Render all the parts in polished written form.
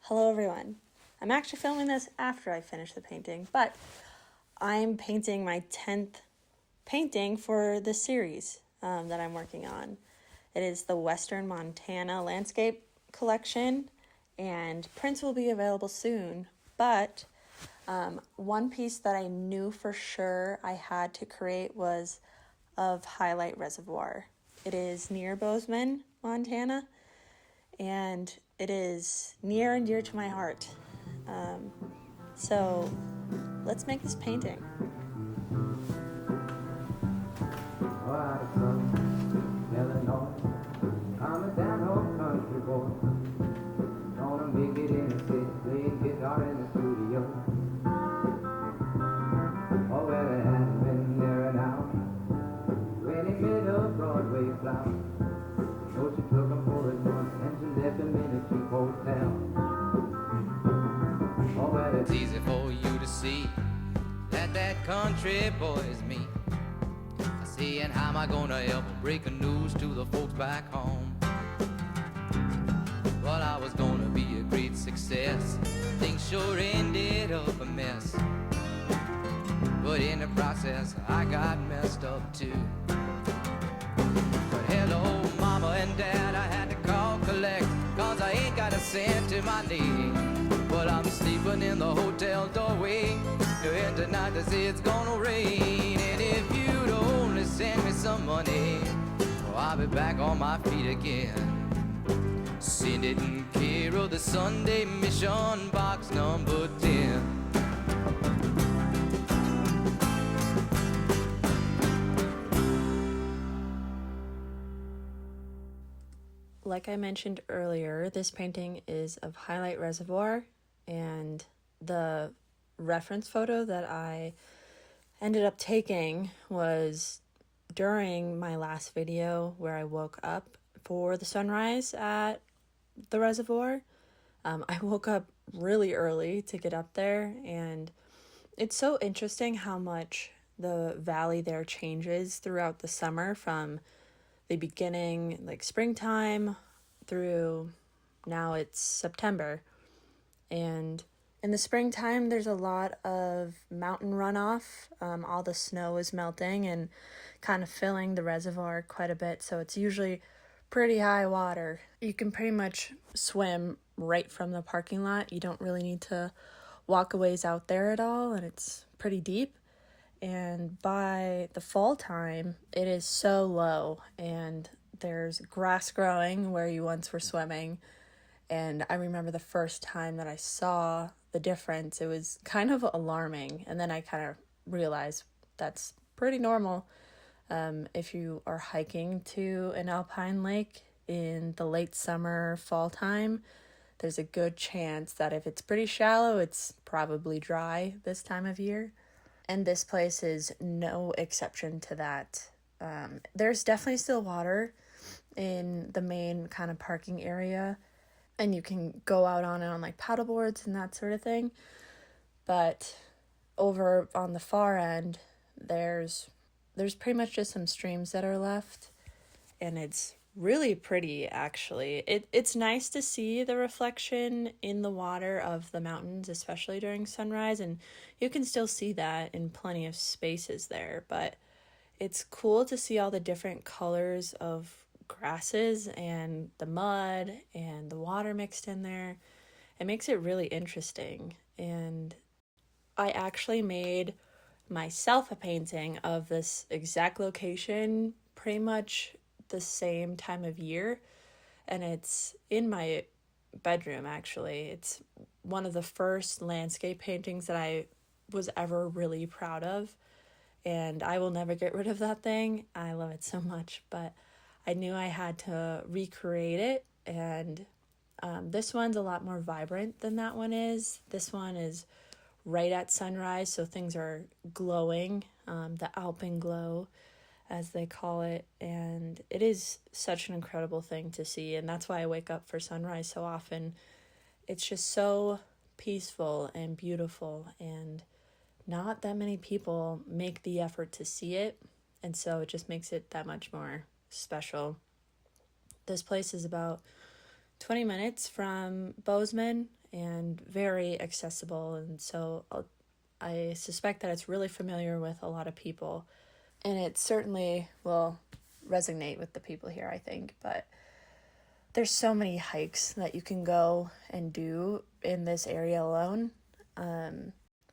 Hello everyone. I'm actually filming this after I finish the painting, but I'm painting my 10th painting for this series that I'm working on. It is the Western Montana Landscape Collection, and prints will be available soon, but one piece that I knew for sure I had to create was of Hyalite Reservoir. It is near Bozeman, Montana, and it is near and dear to my heart. So let's make this painting. Illinois, I'm a down home country boy. Gonna make it in the city, playing guitar in the studio. Oh, well, it hadn't been there an hour when he met a Broadway flower. So she took him for his lunch and she left him in a cheap hotel. Oh, well, it's easy for you to see that country boy is me. And how am I gonna ever break the news to the folks back home? Well, I was gonna be a great success. Things sure ended up a mess. But in the process, I got messed up too. But hello, mama and dad, I had to call collect, cause I ain't got a cent to my name. But I'm sleeping in the hotel doorway, and tonight they say it's gonna rain. And if you'd only send me some money, well, I'll be back on my feet again. Send it in care of the Sunday Mission, box number 10. Like I mentioned earlier, this painting is of Hyalite Reservoir, and the reference photo that I ended up taking was during my last video where I woke up for the sunrise at the reservoir. I woke up really early to get up there, and it's so interesting how much the valley there changes throughout the summer, from the beginning, like springtime, through now it's September. And in the springtime, there's a lot of mountain runoff. All the snow is melting and kind of filling the reservoir quite a bit, so it's usually pretty high water. You can pretty much swim right from the parking lot. You don't really need to walk a ways out there at all, and it's pretty deep. And by the fall time, it is so low, and there's grass growing where you once were swimming. And I remember the first time that I saw the difference, it was kind of alarming. And then I kind of realized that's pretty normal. If you are hiking to an alpine lake in the late summer, fall time, there's a good chance that if it's pretty shallow, it's probably dry this time of year. And this place is no exception to that. There's definitely still water in the main kind of parking area, and you can go out on it on like paddle boards and that sort of thing. But over on the far end, there's pretty much just some streams that are left, and it's really pretty, actually. It's nice to see the reflection in the water of the mountains, especially during sunrise, and you can still see that in plenty of spaces there. But it's cool to see all the different colors of grasses and the mud and the water mixed in there. It makes it really interesting. And I actually made myself a painting of this exact location pretty much the same time of year, and it's in my bedroom. Actually, it's one of the first landscape paintings that I was ever really proud of, and I will never get rid of that thing. I love it so much, but I knew I had to recreate it, and this one's a lot more vibrant than that one is. This one is right at sunrise, so things are glowing, the alpenglow as they call it, and it is such an incredible thing to see, and that's why I wake up for sunrise so often. It's just so peaceful and beautiful, and not that many people make the effort to see it, and so it just makes it that much more special. This place is about 20 minutes from Bozeman and very accessible. And so I suspect that it's really familiar with a lot of people. And it certainly will resonate with the people here, I think. But there's so many hikes that you can go and do in this area alone.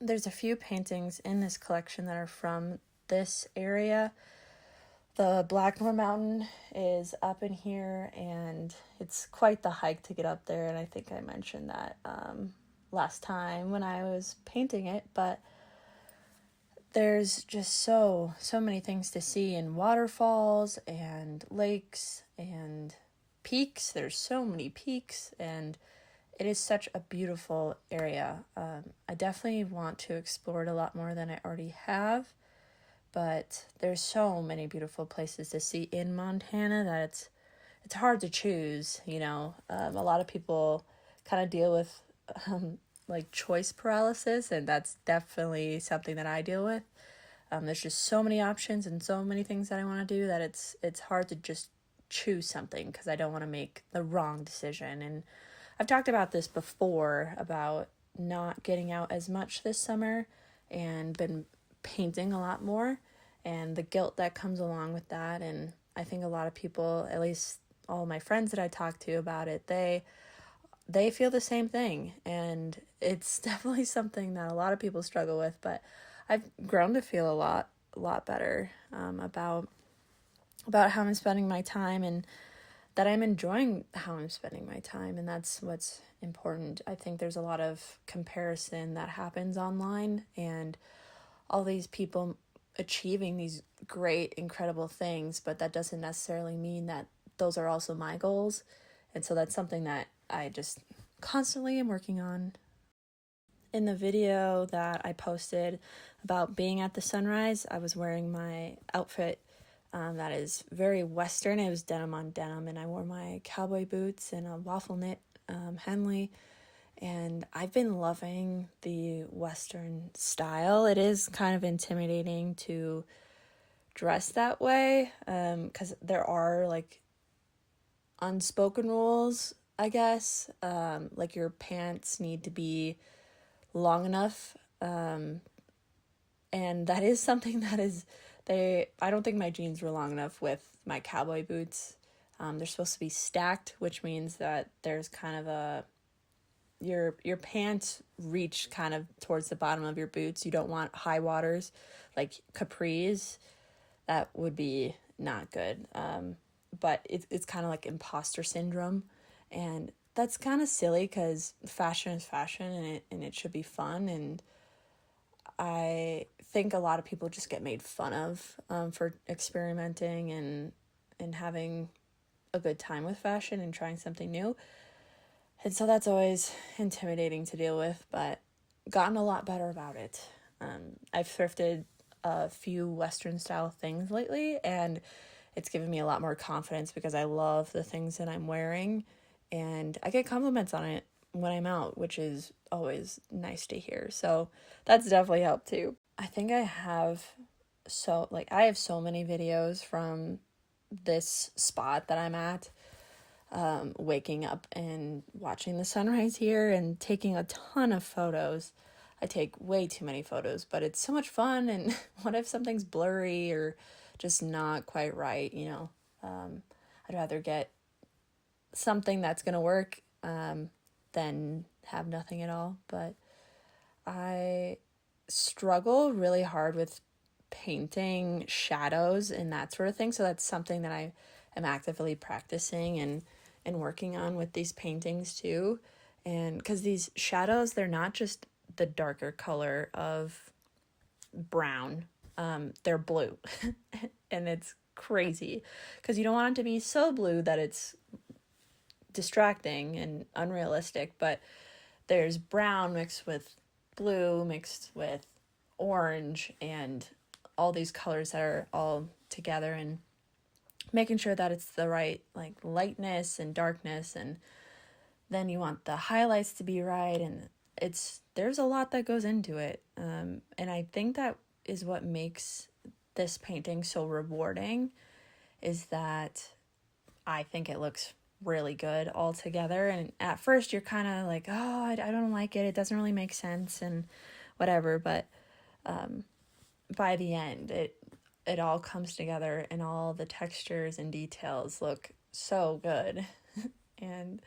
There's a few paintings in this collection that are from this area. The Blackmore Mountain is up in here, and it's quite the hike to get up there, and I think I mentioned that last time when I was painting it, but there's just so many things to see, and waterfalls and lakes and peaks. There's so many peaks, and it is such a beautiful area. I definitely want to explore it a lot more than I already have, but there's so many beautiful places to see in Montana that it's hard to choose, you know. A lot of people kind of deal with like choice paralysis, and that's definitely something that I deal with. There's just so many options and so many things that I want to do that it's hard to just choose something because I don't want to make the wrong decision. And I've talked about this before, about not getting out as much this summer and been painting a lot more, and the guilt that comes along with that. And I think a lot of people, at least all my friends that I talk to about it, they feel the same thing, and it's definitely something that a lot of people struggle with. But I've grown to feel a lot better about how I'm spending my time, and that I'm enjoying how I'm spending my time, and that's what's important. I think there's a lot of comparison that happens online, and all these people achieving these great, incredible things, but that doesn't necessarily mean that those are also my goals. And so that's something that I just constantly am working on. In the video that I posted about being at the sunrise, I was wearing my outfit that is very Western. It was denim on denim, and I wore my cowboy boots and a waffle knit Henley. And I've been loving the Western style. It is kind of intimidating to dress that way because there are like unspoken rules, I guess. Like your pants need to be long enough. And that is something that is, I don't think my jeans were long enough with my cowboy boots. They're supposed to be stacked, which means that there's kind of your pants reach kind of towards the bottom of your boots. You don't want high waters like capris. That would be not good. But it's kind of like imposter syndrome, and that's kind of silly because fashion is fashion, and it should be fun. And I think a lot of people just get made fun of for experimenting and having a good time with fashion and trying something new. And so that's always intimidating to deal with, but gotten a lot better about it. I've thrifted a few Western style things lately, and it's given me a lot more confidence because I love the things that I'm wearing, and I get compliments on it when I'm out, which is always nice to hear. So that's definitely helped too. I think I have so many videos from this spot that I'm at, waking up and watching the sunrise here and taking a ton of photos. I take way too many photos, but it's so much fun. And what if something's blurry or just not quite right, you know? I'd rather get something that's gonna work than have nothing at all. But I struggle really hard with painting shadows and that sort of thing, so that's something that I am actively practicing and working on with these paintings too. And because these shadows, they're not just the darker color of brown, they're blue. And it's crazy because you don't want it to be so blue that it's distracting and unrealistic, but there's brown mixed with blue mixed with orange and all these colors that are all together, and making sure that it's the right like lightness and darkness, and then you want the highlights to be right, and there's a lot that goes into it, and I think that is what makes this painting so rewarding, is that I think it looks really good all together. And at first you're kind of like, oh, I don't like it. It doesn't really make sense and whatever. But by the end, it all comes together and all the textures and details look so good. And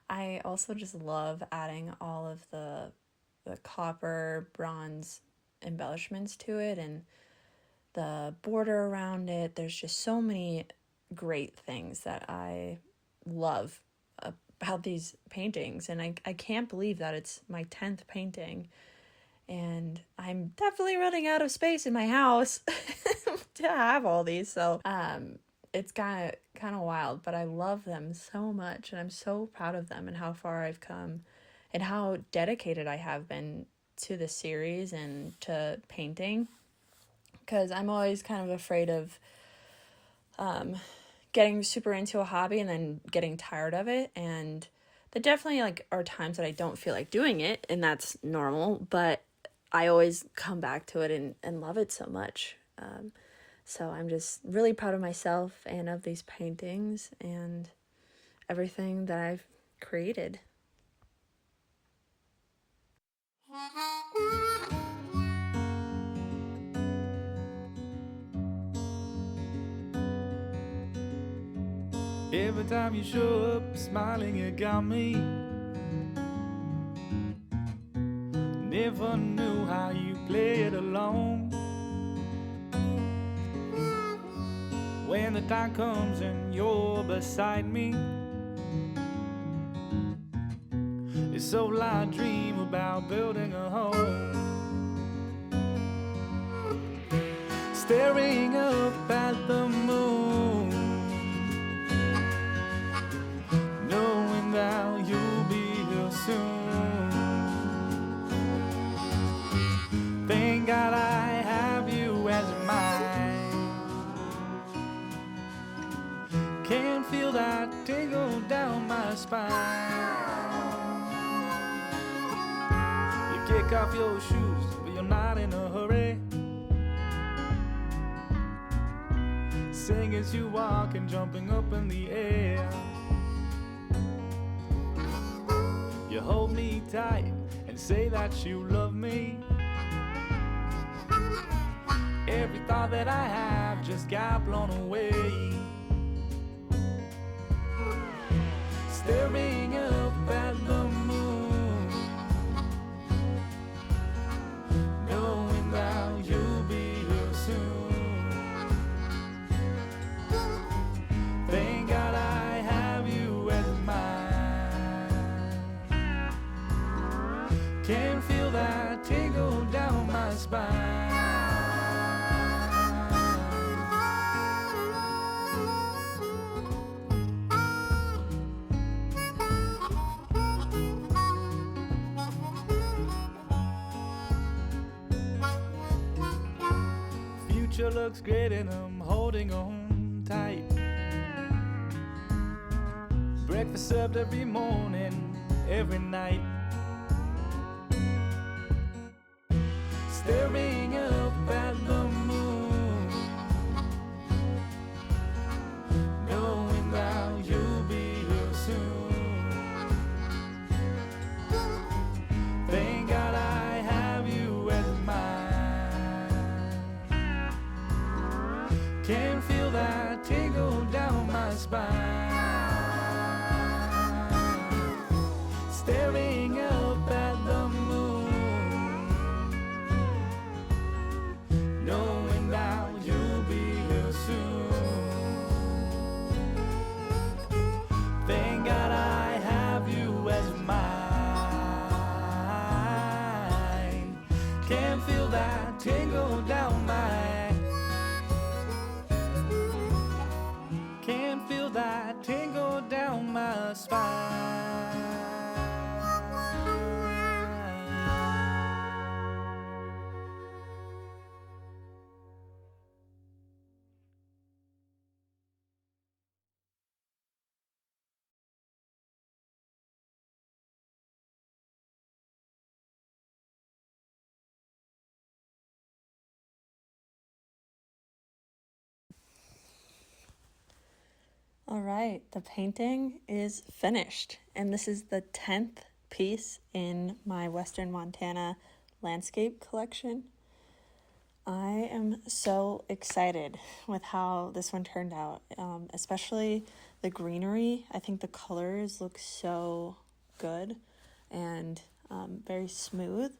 I also just love adding all of the copper, bronze embellishments to it and the border around it. There's just so many great things that I love about these paintings. And I can't believe that it's my 10th painting. And I'm definitely running out of space in my house to have all these. So it's kind of wild, but I love them so much. And I'm so proud of them and how far I've come and how dedicated I have been to the series and to painting. Because I'm always kind of afraid of getting super into a hobby and then getting tired of it. And there definitely like are times that I don't feel like doing it, and that's normal. But I always come back to it and love it so much. So I'm just really proud of myself and of these paintings and everything that I've created. Every time you show up smiling, you got me. Never knew how you played along. When the time comes and you're beside me, it's all I dream about, building a home. Staring up at the moon, knowing that you'll be here soon. Thank God I have you as mine. Can't feel that tingle down my spine. You kick off your shoes, but you're not in a hurry. Sing as you walk and jumping up in the air. You hold me tight and say that you love me. Every thought that I have just got blown away. Staring up at the moon, knowing that you'll be here soon. Thank God I have you as mine. Can feel that tingle down my spine. Future looks great and I'm holding on tight. Breakfast served every morning, every night. Staring up at the moon, knowing that you'll be here soon. Thank God I have you as mine. Can feel that tingle down my spine. Staring up at the moon, knowing now you'll be here soon. Thank God I have you as mine. Can feel that tingle down my. Can feel that tingle down my spine. All right, the painting is finished, and this is the 10th piece in my Western Montana landscape collection. I am so excited with how this one turned out, especially the greenery. I think the colors look so good and very smooth.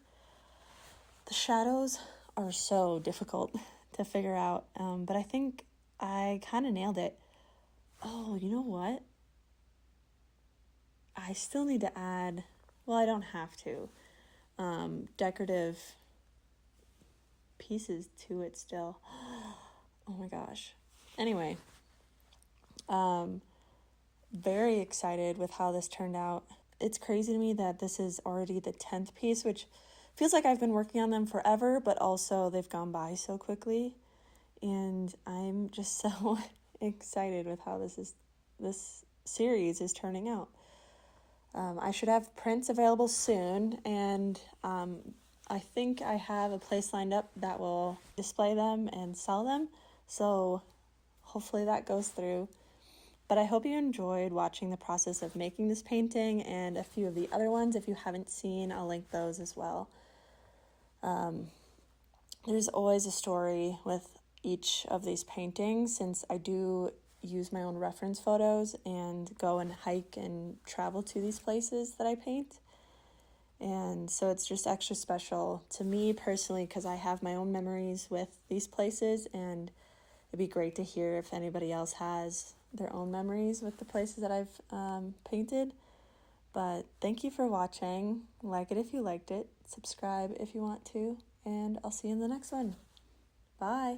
The shadows are so difficult to figure out, but I think I kind of nailed it. Oh, you know what? I still need to add, well, I don't have to, decorative pieces to it still. Oh my gosh. Anyway, very excited with how this turned out. It's crazy to me that this is already the 10th piece, which feels like I've been working on them forever, but also they've gone by so quickly. And I'm just so excited with how this series is turning out. I should have prints available soon, and I think I have a place lined up that will display them and sell them, so hopefully that goes through. But I hope you enjoyed watching the process of making this painting and a few of the other ones. If you haven't seen, I'll link those as well. There's always a story with each of these paintings, since I do use my own reference photos and go and hike and travel to these places that I paint. And so it's just extra special to me personally because I have my own memories with these places, and it'd be great to hear if anybody else has their own memories with the places that I've painted. But thank you for watching. Like it if you liked it. Subscribe if you want to. And I'll see you in the next one. Bye.